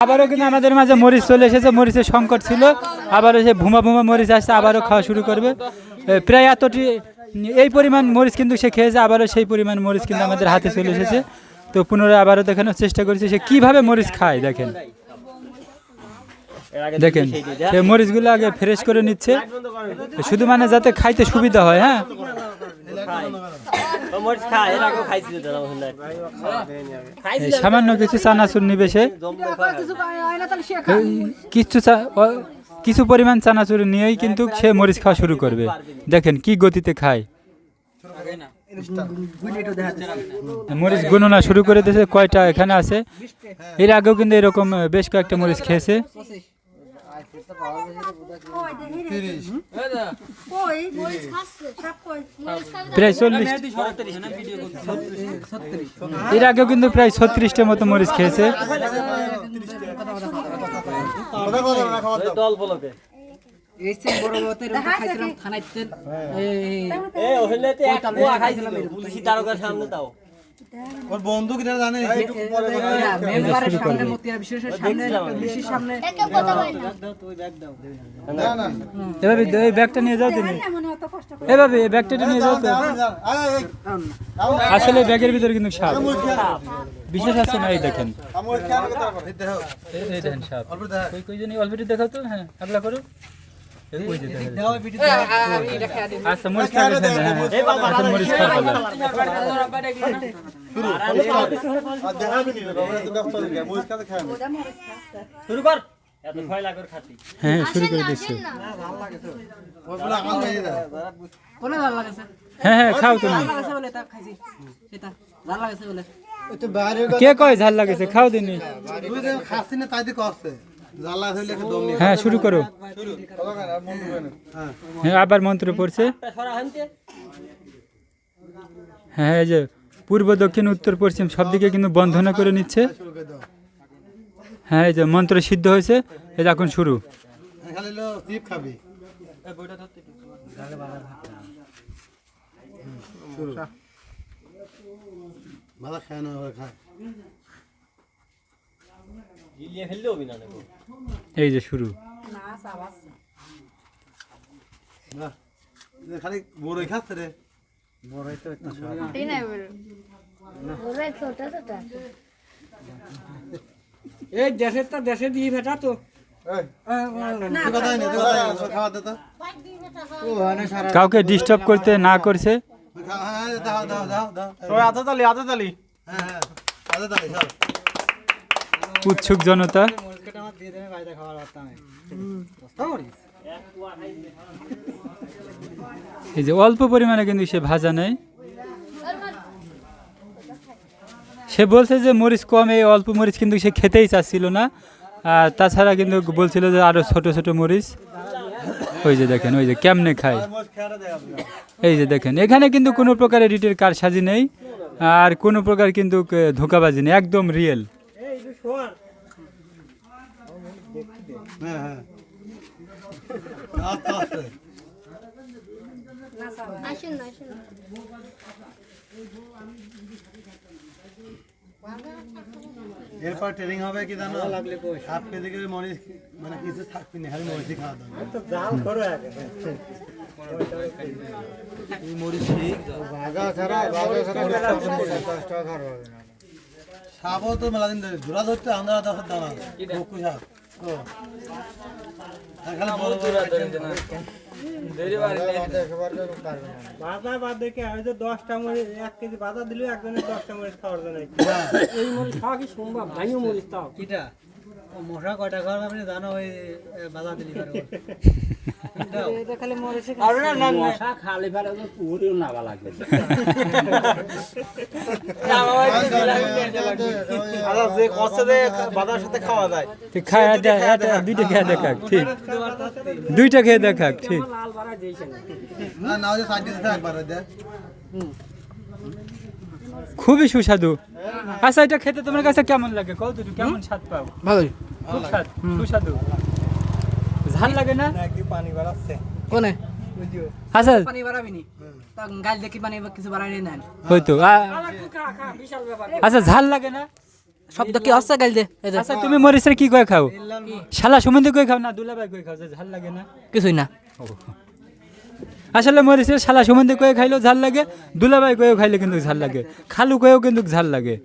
আবারও কিন্তু আমাদের মাঝে মরিচ চলে এসেছে, মরিচের সংকট ছিল, আবারও সে ভুমা ভুমা মরিচ আসছে, আবারও খাওয়া শুরু করবে। প্রায় এতটি এই পরিমাণ মরিচ কিন্তু সে খেয়েছে, আবারও সেই পরিমাণ মরিচ কিন্তু আমাদের হাতে চলে এসেছে। তো পুনরায় আবারও দেখানোর চেষ্টা করেছে সে কিভাবে মরিচ খায়। দেখেন দেখেন সে মরিচগুলো আগে ফ্রেশ করে নিচ্ছে, শুধু মানে যাতে খাইতে সুবিধা হয়। হ্যাঁ, সামান্য কিছু চানাচুর নিবে সে, কিছু পরিমাণ চানাচুর নিয়েই কিন্তু সে মরিচ খাওয়া শুরু করবে। দেখেন কি গতিতে খায়, মরিচ গণনা শুরু করে দিয়েছে কয়টা এখানে আছে। এর আগেও কিন্তু এরকম বেশ কয়েকটা মরিচ খেয়েছে। প্রায় 40, এর আগেও কিন্তু প্রায় 36টার মতো মরিচ খেয়েছে। ওর বন্ধু কিনা জানে এভাবে এই ব্যাগটা নিয়ে যাও, তুমি এভাবে এই ব্যাগটা নিয়ে যাও। তো আসলে ব্যাগের ভিতরে কিন্তু সাপ বিশেষ আছে না, এই দেখেন সাপ। অল্পটি দেখাও তো। হ্যাঁ, আগলা করো। আচ্ছা মরিচ শুরু কর। হ্যাঁ, শুরু করে দিচ্ছি। হ্যাঁ হ্যাঁ, খাও তুমি। কে কয় ঝাল লাগেছে? খাও দিনি। হ্যাঁ, শুরু করো। হ্যাঁ, আবার মন্ত্র পড়ছে। হ্যাঁ, এই যে পূর্ব দক্ষিণ উত্তর পশ্চিম সব দিকে কিন্তু বন্ধনা করে নিচ্ছে। হ্যাঁ, এই যে মন্ত্র সিদ্ধ হয়েছে, এই এখন শুরু। এই যে শুরু। খালি বড়ই খাচ্ছে রে, বড়ই তো এই দেশেরটা দেশে দিয়ে ভেটা তো কাউকে ডিস্টার্ব করতে না করছে। উৎসুক জনতা। এই যে অল্প পরিমাণে কিন্তু সে ভাজা নেই, সে বলছে যে মরিচ কম, এই অল্প মরিচ কিন্তু সে খেতেই চাচ্ছিল না। আর তাছাড়া কিন্তু বলছিল যে আরো ছোট ছোট মরিচ। ওই যে দেখেন, ওই যে কেমনে খায়। এই যে দেখেন, এখানে কিন্তু কোনো প্রকার এডিটের কারসাজি নেই, আর কোনো প্রকার কিন্তু ধোঁকাবাজি নেই, একদম রিয়েল। এরপর ট্রেনিং হবে কি জানো, হাফ কেজি করে মরিচ মানে কিছু থাকবি না, খালি মরিচই খাওয়া দাও। সাপও তো মেলা দিন ধরে ঝোলা ধরতে আমরা দেখার দাঁড়া বাধা বাদ দেখে হয়তো 10টা মরিচ 1 কেজি বাধা দিলে একজনের 10টা মরিচ খাওয়ার জন্য। এই মরিচ খাওয়া কি সম্ভব? ভাইও মরিচ তাও কিটা মশা কয়টা খাওয়ার আপনি জানো, ওই বাধা দিলি এটা খালি মরিচ আর না মশা খালি পারে তো পুরো নাবা লাগবে। আচ্ছা, যে কষ্ট দে বাধার সাথে খাওয়া যায়, ঠিক খায় দুইটা খেয়ে দেখাক, ঠিক দুইটা খেয়ে দেখাক, ঠিক লাল বাড়া দিয়েছে না না, ওই সাইড দিয়ে একবার দে। খুবই সুস্বাদু। আচ্ছা, এটা খেতে তোমার কাছে কেমন লাগে? কত কেমন স্বাদ পাও? ভালোই, খুব স্বাদ, সুস্বাদু। ঝাল লাগে না? একটু পানি বাড়াচ্ছে কোনে আচ্ছা, পানি বাড়াবি নি তা গাল দেখি পানি কিছু বাড়াই না হয়তো। আচ্ছা, ঝাল লাগে না? শব্দ কি হচ্ছে গাইল দে এই যে আচ্ছা তুমি মরিচের কি কয়ে খাও শালা সম্বন্ধে কয়ে খাও না দুলাভাই কয়ে খাও যে ঝাল লাগে না কিছুই না আসলে মরিচের শালা সম্বন্ধে কয়ে খাইলেও ঝাল লাগে দুলাভাই কয়েও খাইলে কিন্তু ঝাল লাগে খালু কয়েও কিন্তু ঝাল লাগে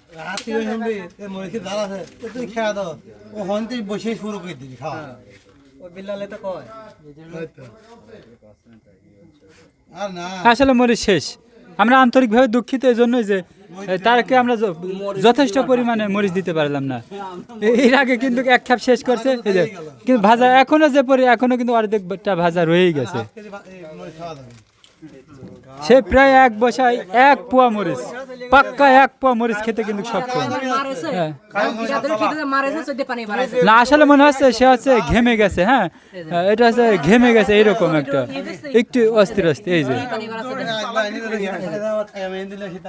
রাত্রি ওই শুনবি এ মরিচের ঝাল আছে এ তুই খেয়া দাও ও হন্তি বসে শুরু করে দিবি খাওয়া ওই বিল্লালে তো কয় হয়তো। আর না আসলে মরিচ শেষ আমরা আন্তরিকভাবে দুঃখিত এই জন্যই যে তারকে আমরা যথেষ্ট পরিমাণে মরিচ দিতে পারলাম না এর আগে কিন্তু এক খাপ শেষ করছে এই যে কিন্তু ভাজা এখনো যে পরে এখনো কিন্তু অর্ধেকটা ভাজা রয়েই গেছে কেজি মরিচ খাওয়া যাবে সে প্রায় এক বসায় 1 পোয়া মরিচ পাক্কা 1 পোয়া মরিচ খেতে কিন্তু সক্ষম মারেছে হ্যাঁ যাদের খেতে মারেছে সদ্য পানি বাড়াইছে না আসলে মনে হচ্ছে সে হচ্ছে ঘেমে গেছে হ্যাঁ এটা হচ্ছে ঘেমে গেছে এইরকম একটা একটু অস্থির অস্থির এই যে পানি বাড়াইছে একবার এনে দিলে খেয়ে দাও, আমি এনে দিলে সেটা